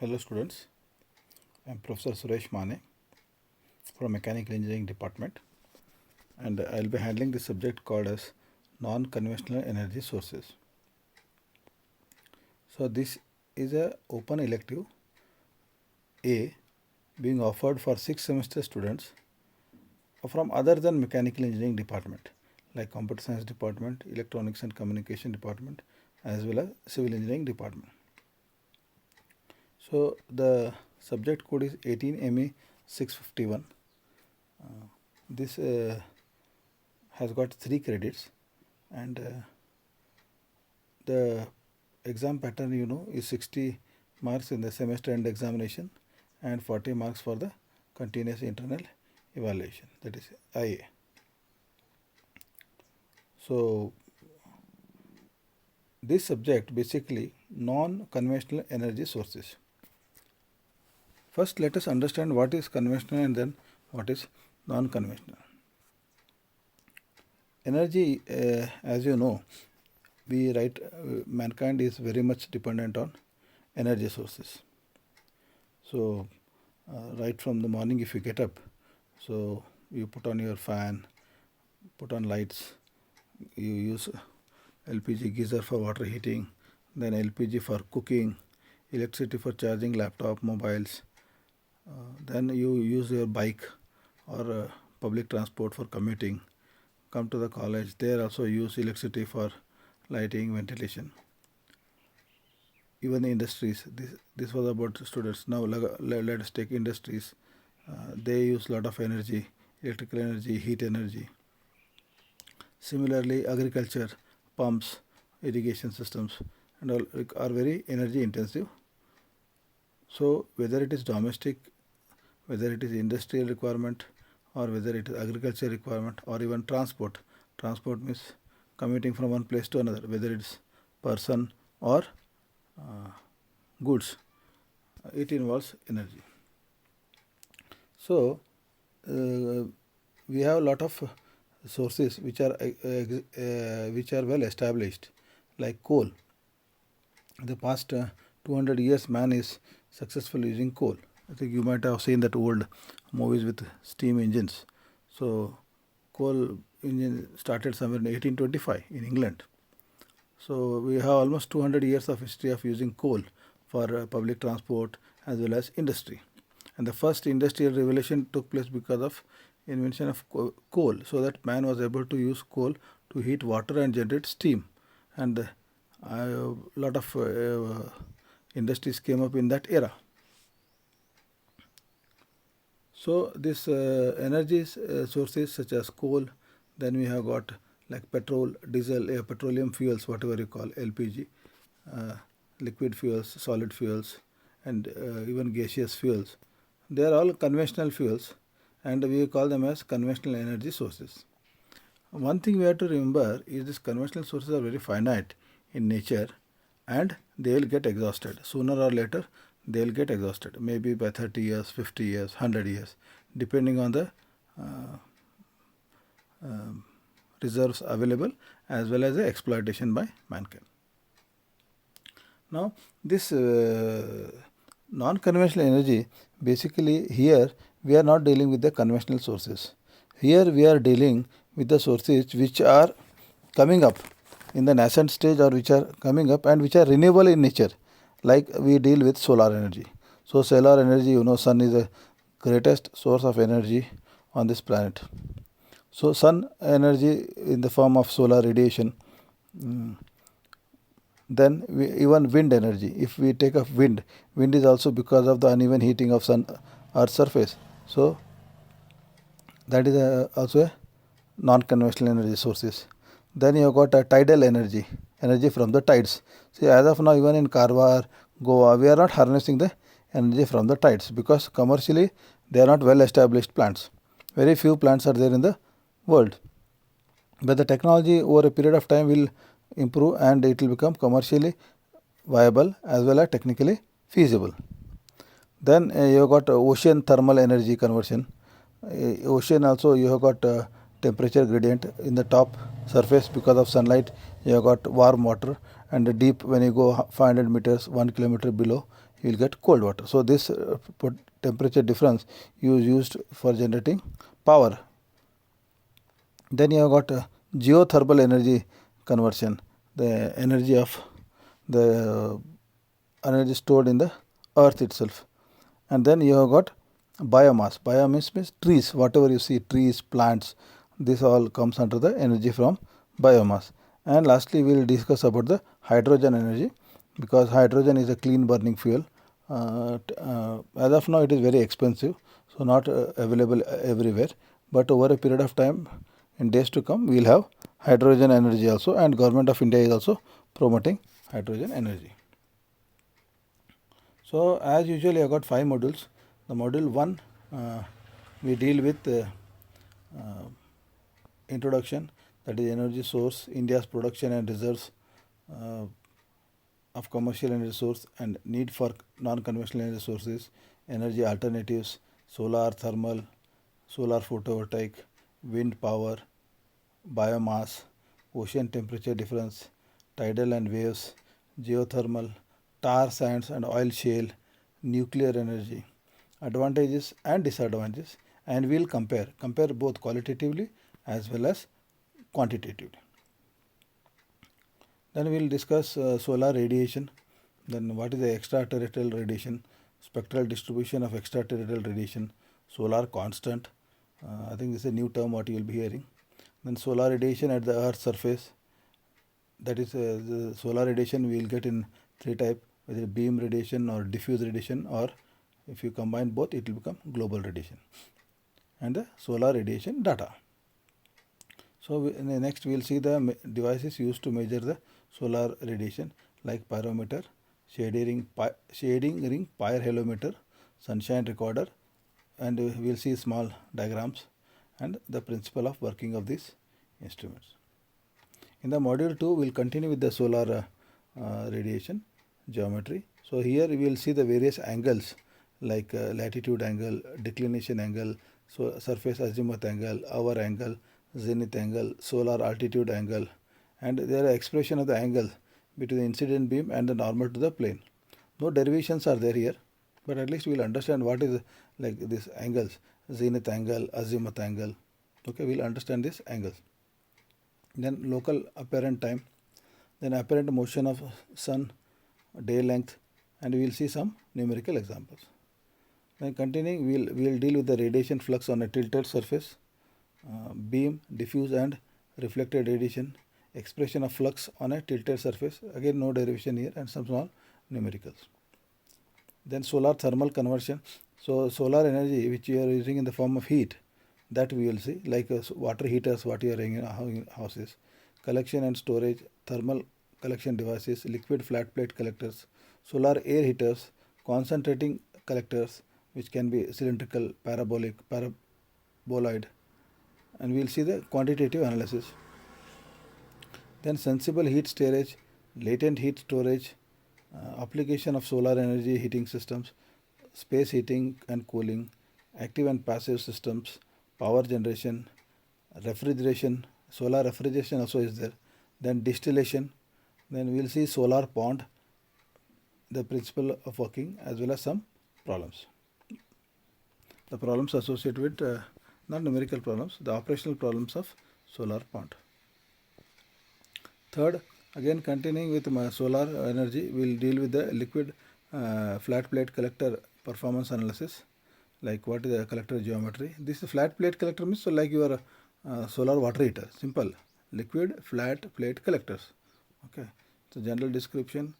Hello students, I am Professor Suresh Mane from Mechanical Engineering Department, and I will be handling the subject called as non-conventional energy sources. So this is a open elective A being offered for 6 semester students from other than Mechanical Engineering Department like Computer Science Department, Electronics and Communication Department as well as Civil Engineering Department. So the subject code is 18ME 651. This has got 3 credits, and the exam pattern is 60 marks in the semester end examination and 40 marks for the continuous internal evaluation, that is IA. So this subject basically non-conventional energy sources. First let us understand what is conventional and then what is non-conventional. Energy, as you know, mankind is very much dependent on energy sources. So right from the morning if you get up, so you put on your fan, put on lights, you use LPG geyser for water heating, then LPG for cooking, electricity for charging laptop, mobiles, then you use your bike or public transport for commuting. Come to the college, there also use electricity for lighting, ventilation. Even the industries, this was about students. Now let us take industries. They use lot of energy, electrical energy, heat energy. Similarly, agriculture, pumps, irrigation systems and all are very energy intensive. So whether it is domestic, whether it is industrial requirement, or whether it is agriculture requirement, or even transport. Transport means commuting from one place to another, whether it's person or goods. It involves energy. So we have a lot of sources which are well established, like coal. In the past 200 years, man is successful using coal. I think you might have seen that old movies with steam engines. So coal engine started somewhere in 1825 in England. So we have almost 200 years of history of using coal for public transport as well as industry. And the first industrial revolution took place because of invention of coal, so that man was able to use coal to heat water and generate steam. And a lot of industries came up in that era. So this energy sources such as coal, then we have got like petrol, diesel, petroleum fuels, whatever you call LPG, liquid fuels, solid fuels, and even gaseous fuels. They are all conventional fuels, and we call them as conventional energy sources. One thing we have to remember is these conventional sources are very finite in nature, and they will get exhausted. Sooner or later, they will get exhausted, maybe by 30 years, 50 years, 100 years, depending on the reserves available as well as the exploitation by mankind. Now, this non-conventional energy, basically here we are not dealing with the conventional sources. Here we are dealing with the sources which are coming up in the nascent stage, or which are coming up and which are renewable in nature, like we deal with solar energy. So solar energy, sun is the greatest source of energy on this planet. So sun energy in the form of solar radiation. Then even wind energy. If we take up wind is also because of the uneven heating of earth's surface. So that is also a non-conventional energy sources. Then you have got a tidal energy from the tides. See, as of now, even in Karwar, Goa, we are not harnessing the energy from the tides because commercially they are not well established plants. Very few plants are there in the world. But the technology over a period of time will improve and it will become commercially viable as well as technically feasible. Then you have got ocean thermal energy conversion. Ocean also you have got temperature gradient in the top surface because of sunlight. You have got warm water, and deep when you go 500 meters, 1 kilometer below, you will get cold water. So this temperature difference is used for generating power. Then you have got geothermal energy conversion, the energy of the energy stored in the earth itself. And then you have got biomass. Biomass means trees, whatever you see, trees, plants, this all comes under the energy from biomass. And lastly, we will discuss about the hydrogen energy, because hydrogen is a clean burning fuel. As of now, it is very expensive, so not available everywhere. But over a period of time, in days to come, we will have hydrogen energy also, and Government of India is also promoting hydrogen energy. So as usually I got 5 modules. The module 1 we deal with introduction, that is energy source, India's production and reserves of commercial energy source and need for non-conventional energy sources, energy alternatives, solar, thermal, solar photovoltaic, wind power, biomass, ocean temperature difference, tidal and waves, geothermal, tar sands and oil shale, nuclear energy, advantages and disadvantages, and we will compare both qualitatively as well as quantitatively. Then we will discuss solar radiation, then what is the extraterrestrial radiation, spectral distribution of extraterrestrial radiation, solar constant, I think this is a new term what you will be hearing. Then solar radiation at the Earth's surface, that is the solar radiation we will get in 3 types, whether beam radiation or diffuse radiation, or if you combine both it will become global radiation. And the solar radiation data. So next we will see the devices used to measure the solar radiation, like pyrometer, shading ring, pyrheliometer, sunshine recorder, and we will see small diagrams and the principle of working of these instruments. In the module 2, we will continue with the solar radiation geometry. So here we will see the various angles, like latitude angle, declination angle, so surface azimuth angle, hour angle, zenith angle, solar altitude angle, and there are expression of the angle between the incident beam and the normal to the plane. No derivations are there here, but at least we will understand what is like these angles, zenith angle, azimuth angle. Okay, we will understand these angles. Then local apparent time, then apparent motion of sun, day length, and we will see some numerical examples. Then continuing, we will deal with the radiation flux on a tilted surface, beam, diffuse and reflected radiation, expression of flux on a tilted surface, again no derivation here, and some small numericals. Then solar thermal conversion. So solar energy which you are using in the form of heat, that we will see, like water heaters what you are using in houses, collection and storage, thermal collection devices, liquid flat plate collectors, solar air heaters, concentrating collectors which can be cylindrical, parabolic, paraboloid, and we will see the quantitative analysis. Then sensible heat storage, latent heat storage, application of solar energy heating systems, space heating and cooling, active and passive systems, power generation, refrigeration, solar refrigeration also is there, then distillation, then we will see solar pond, the principle of working, as well as some problems. The problems associated with, not numerical problems, the operational problems of solar pond. Third, again continuing with my solar energy, we will deal with the liquid flat plate collector performance analysis, like what is the collector geometry. This is flat plate collector means so like your solar water heater, simple, liquid flat plate collectors. Okay, so general description,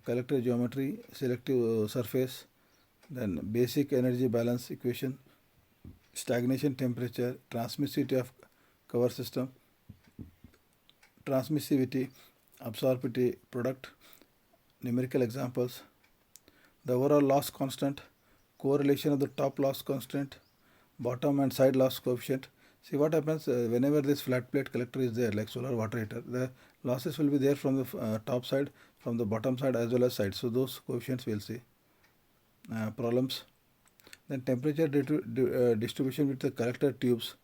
collector geometry, selective surface, then basic energy balance equation, stagnation temperature, transmissivity of cover system, transmissivity, absorptivity, product, numerical examples, the overall loss constant, correlation of the top loss constant, bottom and side loss coefficient. See what happens whenever this flat plate collector is there, like solar water heater, the losses will be there from the top side, from the bottom side as well as side. So those coefficients we will see. Problems. Then temperature distribution with the collector tubes,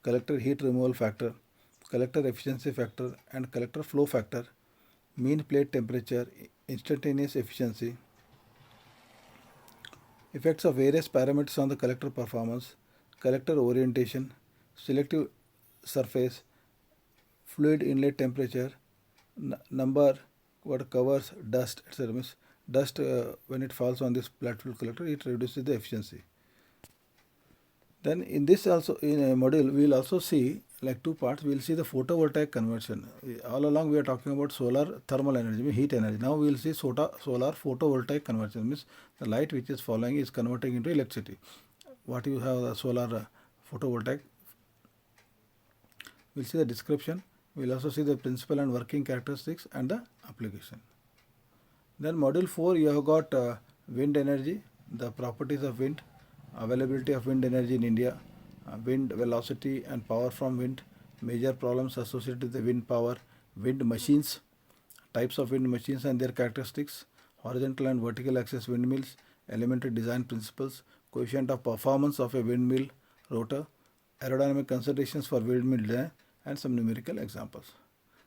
collector heat removal factor, collector efficiency factor and collector flow factor, mean plate temperature, instantaneous efficiency, Effects of various parameters on the collector performance, collector orientation, selective surface, fluid inlet temperature, number what covers dust, etc. Means dust when it falls on this flat fluid collector, it reduces the efficiency. Then in this also in a module we will also see like two parts. We will see the photovoltaic conversion. All along we are talking about solar thermal energy, heat energy. Now we will see solar photovoltaic conversion. Means the light which is falling is converting into electricity. What you have the solar photovoltaic. We will see the description. We will also see the principle and working characteristics and the application. Then module 4 you have got wind energy, the properties of wind, availability of wind energy in India, wind velocity and power from wind, major problems associated with the wind power, wind machines, types of wind machines and their characteristics, horizontal and vertical axis windmills, elementary design principles, coefficient of performance of a windmill rotor, aerodynamic considerations for windmill design, and some numerical examples.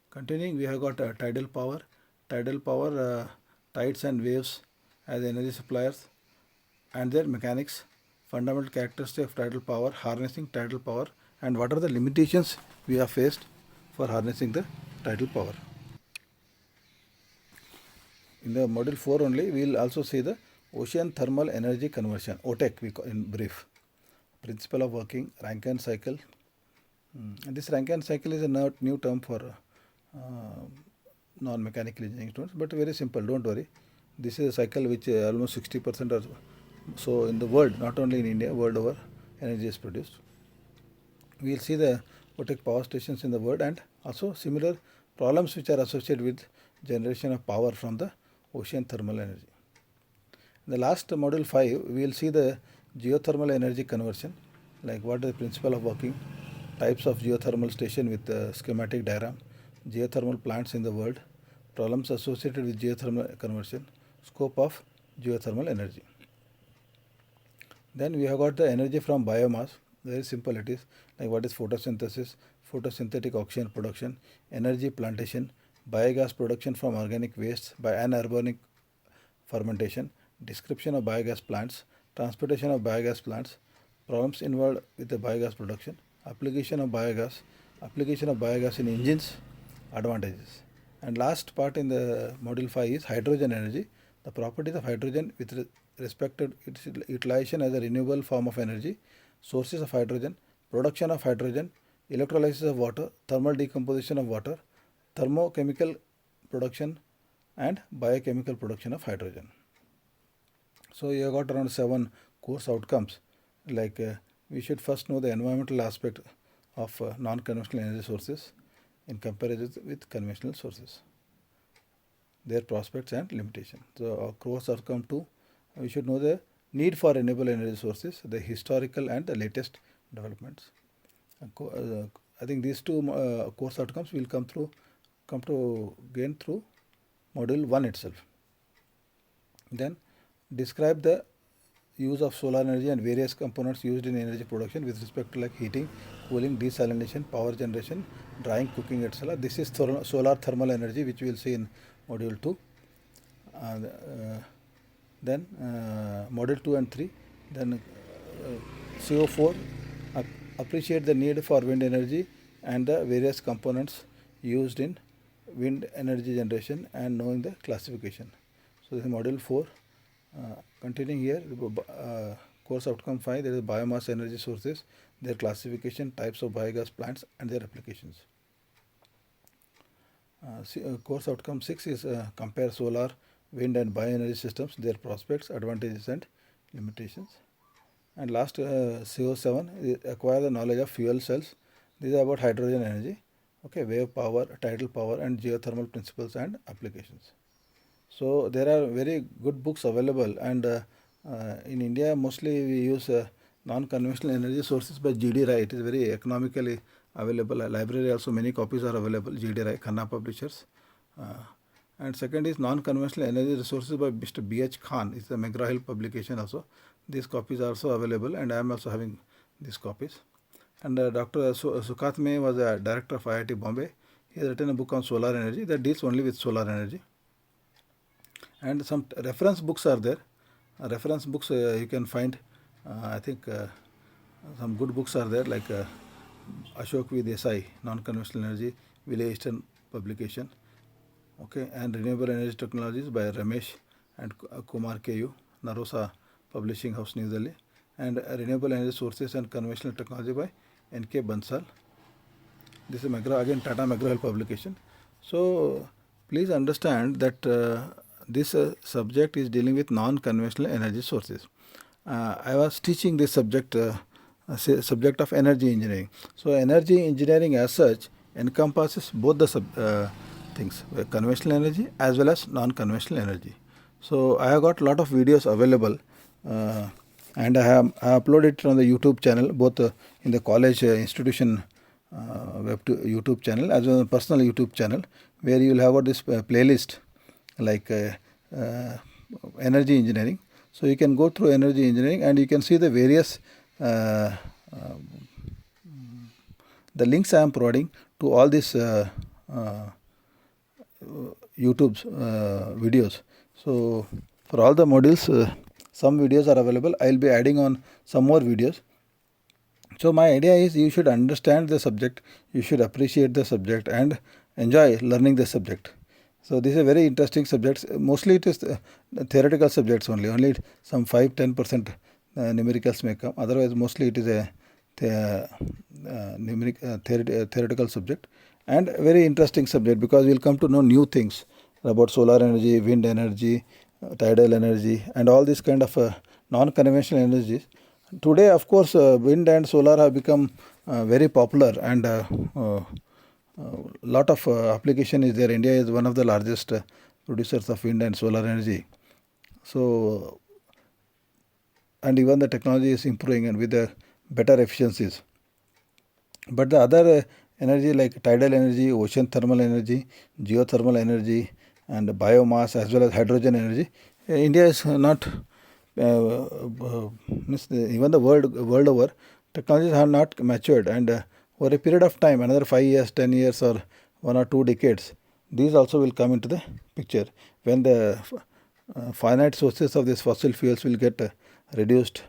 Continuing, we have got tidal power. Tidal power, tides and waves as energy suppliers and their mechanics, fundamental characteristics of tidal power, harnessing tidal power, and what are the limitations we have faced for harnessing the tidal power. In the module 4 only, we will also see the ocean thermal energy conversion, OTEC we call in brief. Principle of working, Rankine cycle. And this Rankine cycle is a new term for non-mechanical engineering students, but very simple, don't worry. This is a cycle which almost 60% or so in the world, not only in India, world over, energy is produced. We will see the OTEC power stations in the world and also similar problems which are associated with generation of power from the ocean thermal energy. In the last module 5, we will see the geothermal energy conversion, like what is the principle of working, types of geothermal station with the schematic diagram, geothermal plants in the world, problems associated with geothermal conversion, scope of geothermal energy. Then we have got the energy from biomass. Very simple it is, like what is photosynthesis, photosynthetic oxygen production, energy plantation, biogas production from organic wastes by anaerobic fermentation, description of biogas plants, transportation of biogas plants, problems involved with the biogas production, application of biogas in engines, advantages. And last part in the module 5 is hydrogen energy, the properties of hydrogen with respect to its utilization as a renewable form of energy, sources of hydrogen, production of hydrogen, electrolysis of water, thermal decomposition of water, thermochemical production and biochemical production of hydrogen. So you have got around 7 course outcomes, like we should first know the environmental aspect of non-conventional energy sources in comparison with conventional sources, their prospects and limitations. So course outcome 2, we should know the need for renewable energy sources, the historical and the latest developments. I think these two course outcomes will come to gain through module 1 itself. Then describe the use of solar energy and various components used in energy production with respect to like heating, cooling, desalination, power generation, drying, cooking, etc. This is solar thermal energy, which we will see in module 2. Then module 2 and 3. Then CO4, appreciate the need for wind energy and the various components used in wind energy generation and knowing the classification. So this is module 4. Continuing here, course outcome 5, there is biomass energy sources, their classification, types of biogas plants and their applications. Course outcome 6 is compare solar, wind and bioenergy systems, their prospects, advantages and limitations. And last CO7, acquire the knowledge of fuel cells. These are about hydrogen energy, okay, wave power, tidal power and geothermal principles and applications. So there are very good books available, and in India mostly we use non-conventional energy sources by G.D. Rai. It is very economically available. Library also many copies are available. G.D. Rai, Khanna Publishers. And second is non-conventional energy resources by Mr. B.H. Khan. It's a McGraw-Hill publication also. These copies are also available, and I am also having these copies. And Dr. Sukat May was a director of IIT Bombay. He has written a book on solar energy that deals only with solar energy. And some reference books are there. reference books you can find. I think some good books are there, like Ashok V. Desai, Non-Conventional Energy, Wiley Eastern publication. Okay, and Renewable Energy Technologies by Ramesh and Kumar KU, Narosa Publishing House, New Delhi, and Renewable Energy Sources and Conventional Technology by N.K. Bansal. This is McGraw, again Tata McGraw-Hill publication. So please understand that this subject is dealing with non-conventional energy sources. I was teaching this subject, subject of energy engineering. So energy engineering as such encompasses both the things, conventional energy as well as non-conventional energy. So I have got a lot of videos available, and I uploaded it on the YouTube channel, both in the college institution YouTube channel as well as personal YouTube channel, where you will have this playlist like energy engineering. So you can go through energy engineering and you can see the various the links I am providing to all these YouTube's videos. So for all the modules, some videos are available. I will be adding on some more videos. So my idea is you should understand the subject, you should appreciate the subject and enjoy learning the subject. So this is a very interesting subject. Mostly it is theoretical subjects only. Only some 5-10% numericals may come. Otherwise mostly it is a theoretical subject, and very interesting subject because we will come to know new things about solar energy, wind energy, tidal energy, and all these kind of non-conventional energies. Today, of course, wind and solar have become very popular, and lot of application is there. India is one of the largest producers of wind and solar energy. So, and even the technology is improving and with the better efficiencies. But the other energy like tidal energy, ocean thermal energy, geothermal energy, and biomass as well as hydrogen energy, India is not. Even the world over, technologies have not matured, and over a period of time, another 5 years, 10 years, or 1 or 2 decades, these also will come into the picture when the finite sources of these fossil fuels will get reduced.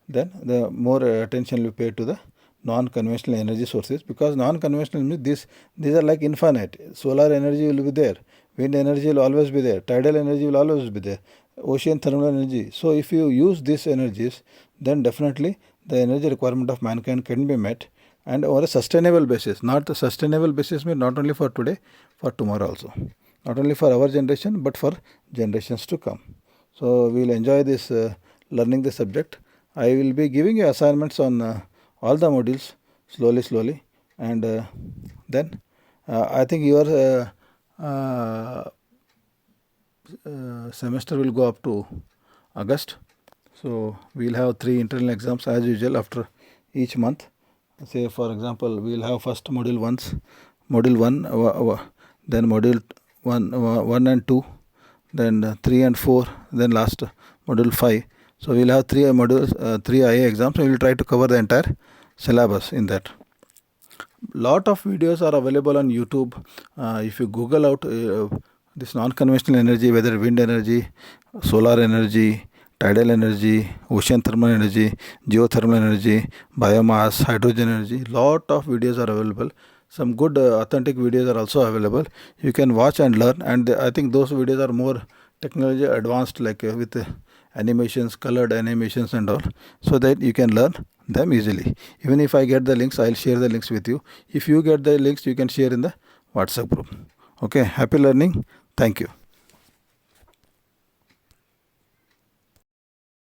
Then the more attention will be paid to the non-conventional energy sources, because non-conventional means these are like infinite. Solar energy will be there, wind energy will always be there, tidal energy will always be there, ocean thermal energy. So if you use these energies, then definitely the energy requirement of mankind can be met, and on a sustainable basis. Not the sustainable basis means not only for today, for tomorrow also. Not only for our generation, but for generations to come. So we will enjoy this learning the subject. I will be giving you assignments on all the modules slowly, and then I think your semester will go up to August. So we will have 3 internal exams as usual after each month. Say for example, we will have first module 1, then module 1 and 2, then 3 and 4, then last module 5. So we will have 3 modules, 3 IA exams. We will try to cover the entire syllabus in that. Lot of videos are available on YouTube. If you Google out this non-conventional energy, whether wind energy, solar energy, tidal energy, ocean thermal energy, geothermal energy, biomass, hydrogen energy, lot of videos are available. Some good authentic videos are also available. You can watch and learn, and I think those videos are more technology advanced, like with animations, colored animations and all, so that you can learn them easily. Even if I get the links, I'll share the links with you. If you get the links, you can share in the WhatsApp group. Okay, happy learning. Thank you.